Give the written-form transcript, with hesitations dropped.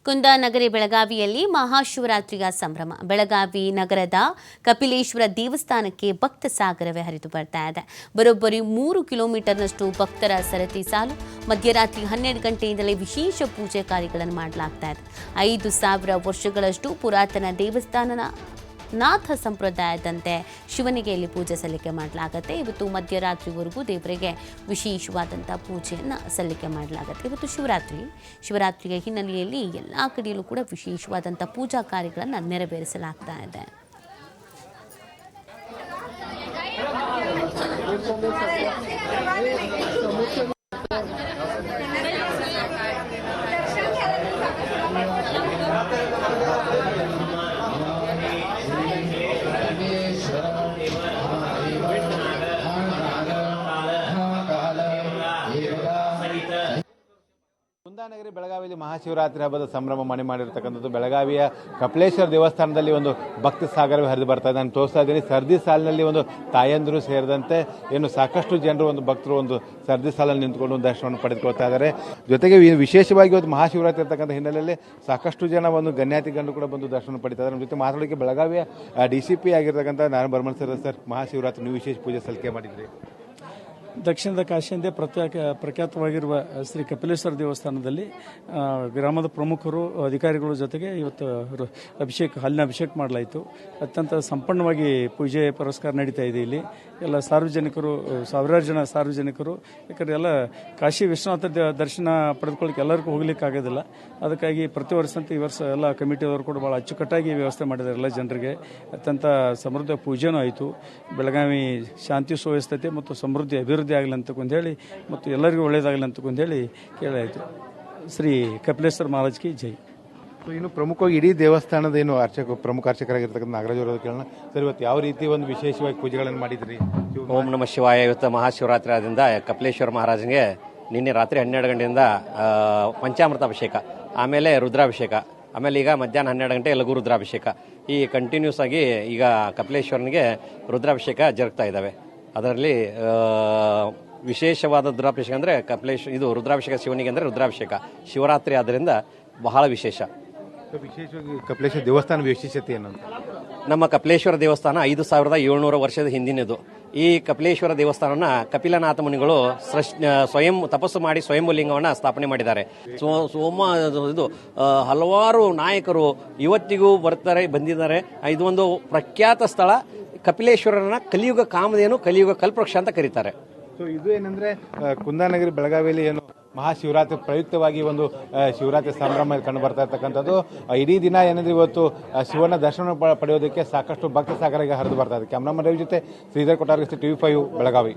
ಕುಂದಾನಗರಿ ಬೆಳಗಾವಿಯಲ್ಲಿ ಮಹಾಶಿವರಾತ್ರಿಯ ಸಂಭ್ರಮ. ಬೆಳಗಾವಿ ನಗರದ ಕಪಿಲೇಶ್ವರ ದೇವಸ್ಥಾನಕ್ಕೆ ಭಕ್ತ ಸಾಗರವೇ ಹರಿದು ಬರ್ತಾ ಇದೆ. ಬರೋಬ್ಬರಿ 3 ಕಿಲೋಮೀಟರ್ನಷ್ಟು ಭಕ್ತರ ಸರತಿ ಸಾಲು. ಮಧ್ಯರಾತ್ರಿ 12 ಗಂಟೆಯಿಂದಲೇ ವಿಶೇಷ ಪೂಜೆ ಕಾರ್ಯಗಳನ್ನು ಮಾಡಲಾಗ್ತಾ ಇದೆ. 5,000 ವರ್ಷಗಳಷ್ಟು ಪುರಾತನ ದೇವಸ್ಥಾನನ ನಾಥ ಸಂಪ್ರದಾಯದಂತೆ ಶಿವನಿಗೆ ಇಲ್ಲಿ ಪೂಜೆ ಸಲ್ಲಿಕೆ ಮಾಡಲಾಗುತ್ತೆ. ಇವತ್ತು ಮಧ್ಯರಾತ್ರಿವರೆಗೂ ದೇವರಿಗೆ ವಿಶೇಷವಾದಂಥ ಪೂಜೆಯನ್ನು ಸಲ್ಲಿಕೆ ಮಾಡಲಾಗುತ್ತೆ. ಇವತ್ತು ಶಿವರಾತ್ರಿಯ ಹಿನ್ನೆಲೆಯಲ್ಲಿ ಎಲ್ಲ ಕಡೆಯಲ್ಲೂ ಕೂಡ ವಿಶೇಷವಾದಂಥ ಪೂಜಾ ಕಾರ್ಯಗಳನ್ನು ನೆರವೇರಿಸಲಾಗ್ತಾ ಇದೆ. ಕುಂದಾನಗರಿ ಬೆಳಗಾವಿಯಲ್ಲಿ ಮಹಾಶಿವರಾತ್ರಿ ಹಬ್ಬದ ಸಂಭ್ರಮ ಮನೆ ಮಾಡಿರ್ತಕ್ಕಂಥದ್ದು. ಬೆಳಗಾವಿಯ ಕಪಿಲೇಶ್ವರ ದೇವಸ್ಥಾನದಲ್ಲಿ ಒಂದು ಭಕ್ತಿ ಸಾಗರವೇ ಹರಿದು ಬರ್ತಾ ಇದೆ. ನಾನು ತೋರಿಸ್ತಾ ಇದ್ದೀನಿ, ಸರದಿ ಸಾಲಿನಲ್ಲಿ ಒಂದು ತಾಯಂದಿರು ಸೇರಿದಂತೆ ಏನು ಸಾಕಷ್ಟು ಜನರು ಒಂದು ಭಕ್ತರು ಒಂದು ಸರದಿ ಸಾಲಲ್ಲಿ ನಿಂತ್ಕೊಂಡು ಒಂದು ದರ್ಶನವನ್ನು ಪಡೆದುಕೊಳ್ತಾ ಇದ್ದಾರೆ. ಜೊತೆಗೆ ವಿಶೇಷವಾಗಿ ಇವತ್ತು ಮಹಾಶಿವರಾತ್ರಿ ಇರ್ತಕ್ಕಂಥ ಹಿನ್ನೆಲೆಯಲ್ಲಿ ಸಾಕಷ್ಟು ಜನ ಒಂದು ಗಣ್ಯಾತಿ ಗಂಡು ಕೂಡ ಬಂದು ದರ್ಶನ ಪಡಿತಾ ಇದ್ದಾರೆ. ನಮ್ಮ ಜೊತೆ ಮಾತಾಡೋಕ್ಕೆ ಬೆಳಗಾವಿಯ DCP ಆಗಿರ್ತಕ್ಕಂಥ ನಾರಾಯಣ ಬರ್ಮನ್ ಸರ್, ಮಹಾಶಿವರಾತ್ರಿ ನೀವು ವಿಶೇಷ ಪೂಜೆ ಸಲ್ಲಿಕೆ ಮಾಡಿದ್ರಿ. ದಕ್ಷಿಣದ ಕಾಶಿಯಿಂದ ಪ್ರಖ್ಯಾತವಾಗಿರುವ ಶ್ರೀ ಕಪಿಲೇಶ್ವರ ದೇವಸ್ಥಾನದಲ್ಲಿ ಗ್ರಾಮದ ಪ್ರಮುಖರು ಅಧಿಕಾರಿಗಳ ಜೊತೆಗೆ ಇವತ್ತು ಹಾಲಿನ ಅಭಿಷೇಕ ಮಾಡಲಾಯಿತು. ಅತ್ಯಂತ ಸಂಪನ್ನವಾಗಿ ಪೂಜೆ ಪುರಸ್ಕಾರ ನಡೀತಾ ಇದೆ. ಇಲ್ಲಿ ಎಲ್ಲ ಸಾರ್ವಜನಿಕರು, ಸಾವಿರಾರು ಜನ ಸಾರ್ವಜನಿಕರು, ಯಾಕಂದರೆ ಎಲ್ಲ ಕಾಶಿ ವಿಶ್ವನಾಥ ದರ್ಶನ ಪಡೆದುಕೊಳ್ಳಿಕ್ಕೆ ಎಲ್ಲರಿಗೂ ಹೋಗ್ಲಿಕ್ಕೆ ಆಗೋದಿಲ್ಲ. ಅದಕ್ಕಾಗಿ ಪ್ರತಿ ವರ್ಷದಂತೆ ಈ ವರ್ಷ ಎಲ್ಲ ಕಮಿಟಿಯವರು ಕೂಡ ಭಾಳ ಅಚ್ಚುಕಟ್ಟಾಗಿ ವ್ಯವಸ್ಥೆ ಮಾಡಿದ್ದಾರೆ. ಎಲ್ಲ ಜನರಿಗೆ ಅತ್ಯಂತ ಸಮೃದ್ಧ ಪೂಜೆನೂ ಆಯಿತು. ಬೆಳಗಾವಿ ಶಾಂತಿ ಸುವ್ಯವಸ್ಥತೆ ಮತ್ತು ಸಮೃದ್ಧಿ ಅಭಿವೃದ್ಧಿ ಆಗಲಿ ಅಂತಕೊಂದು ಹೇಳಿ ಮತ್ತು ಎಲ್ಲರಿಗೂ ಒಳ್ಳೆಯದಾಗಲಿ ಅಂತಕೊಂದು ಹೇಳಿ ಕೇಳಾಯಿತು. ಶ್ರೀ ಕಪಿಲೇಶ್ವರ ಮಹಾರಾಜ್ಗೆ ಜೈ. ಇನ್ನು ಪ್ರಮುಖವಾಗಿ ಇಡೀ ದೇವಸ್ಥಾನದ ಏನು ಪ್ರಮುಖ ಅರ್ಚಕರಾಗಿರ್ತಕ್ಕಂಥ ನಾಗರಾಜ್ ಅವರ ಕೇಳೋಣ ಸರ್, ಇವತ್ತು ಯಾವ ರೀತಿ ಒಂದು ವಿಶೇಷವಾಗಿ ಪೂಜೆಗಳನ್ನು ಮಾಡಿದ್ರಿ? ಓಂ ನಮಃ ಶಿವಾಯ. ಇವತ್ತು ಮಹಾಶಿವರಾತ್ರಿ ಆದ್ರಿಂದ ಕಪಿಲೇಶ್ವರ ಮಹಾರಾಜನಿಗೆ ನಿನ್ನೆ ರಾತ್ರಿ 12 ಗಂಟೆಯಿಂದ ಪಂಚಾಮೃತ ಅಭಿಷೇಕ, ಆಮೇಲೆ ರುದ್ರಾಭಿಷೇಕ, ಆಮೇಲೆ ಈಗ ಮಧ್ಯಾಹ್ನ 12 ಗಂಟೆ ಲಘು ರುದ್ರಾಭಿಷೇಕ. ಈ ಕಂಟಿನ್ಯೂಸ್ ಆಗಿ ಈಗ ಕಪಿಲೇಶ್ವರನಿಗೆ ರುದ್ರಾಭಿಷೇಕ ಜರುಗ್ತಾ ಇದ್ದಾವೆ. ಅದರಲ್ಲಿ ವಿಶೇಷವಾದ ರುದ್ರಾಭಿಷೇಕ ಅಂದರೆ ಇದು ರುದ್ರಾಭಿಷೇಕ ಶಿವನಿಗೆ ಅಂದರೆ ರುದ್ರಾಭಿಷೇಕ ಶಿವರಾತ್ರಿ ಆದ್ದರಿಂದ ಬಹಳ ವಿಶೇಷ. ವಿಶೇಷವಾಗಿ ಕಪಿಲೇಶ್ವರ ದೇವಸ್ಥಾನ ವಿಶೇಷತೆ ಏನು? ನಮ್ಮ ಕಪಿಲೇಶ್ವರ ದೇವಸ್ಥಾನ 5,700 ವರ್ಷದ ಹಿಂದಿನದು. ಈ ಕಪಿಲೇಶ್ವರ ದೇವಸ್ಥಾನನ ಕಪಿಲನಾಥ ಮುನಿಗಳು ಸ್ವಯಂ ತಪಸ್ಸು ಮಾಡಿ ಸ್ವಯಂಭೂಲಿಂಗವನ್ನು ಸ್ಥಾಪನೆ ಮಾಡಿದ್ದಾರೆ. ಇದು ಹಲವಾರು ನಾಯಕರು ಇವತ್ತಿಗೂ ಬಂದಿದ್ದಾರೆ. ಇದು ಒಂದು ಪ್ರಖ್ಯಾತ ಸ್ಥಳ. ಕಪಿಲೇಶ್ವರನ ಕಲಿಯುಗ ಕಾಮಧೇನು, ಕಲಿಯುಗ ಕಲ್ಪವೃಕ್ಷ ಅಂತ ಕರೀತಾರೆ. ಸೊ ಇದು ಏನಂದ್ರೆ ಕುಂದಾನಗರಿ ಬೆಳಗಾವಿಯಲ್ಲಿ ಏನು ಮಹಾಶಿವರಾತ್ರಿ ಪ್ರಯುಕ್ತವಾಗಿ ಒಂದು ಶಿವರಾತ್ರಿ ಸಂಭ್ರಮ ಕಂಡು ಬರ್ತಾ ಇರ್ತಕ್ಕಂಥದ್ದು. ಇಡೀ ದಿನ ಏನಂದ್ರೆ ಇವತ್ತು ಶಿವನ ದರ್ಶನ ಪಡೆಯೋದಕ್ಕೆ ಸಾಕಷ್ಟು ಭಕ್ತ ಸಾಗರಕ್ಕೆ ಹರಿದು ಬರ್ತಾ ಇದೆ. ಕ್ಯಾಮ್ರಾಮನ್ ರವಿ ಜೊತೆ ಶ್ರೀಧರ್ ಕೊಟ್ಟಾರ್, TV5 ಬೆಳಗಾವಿ.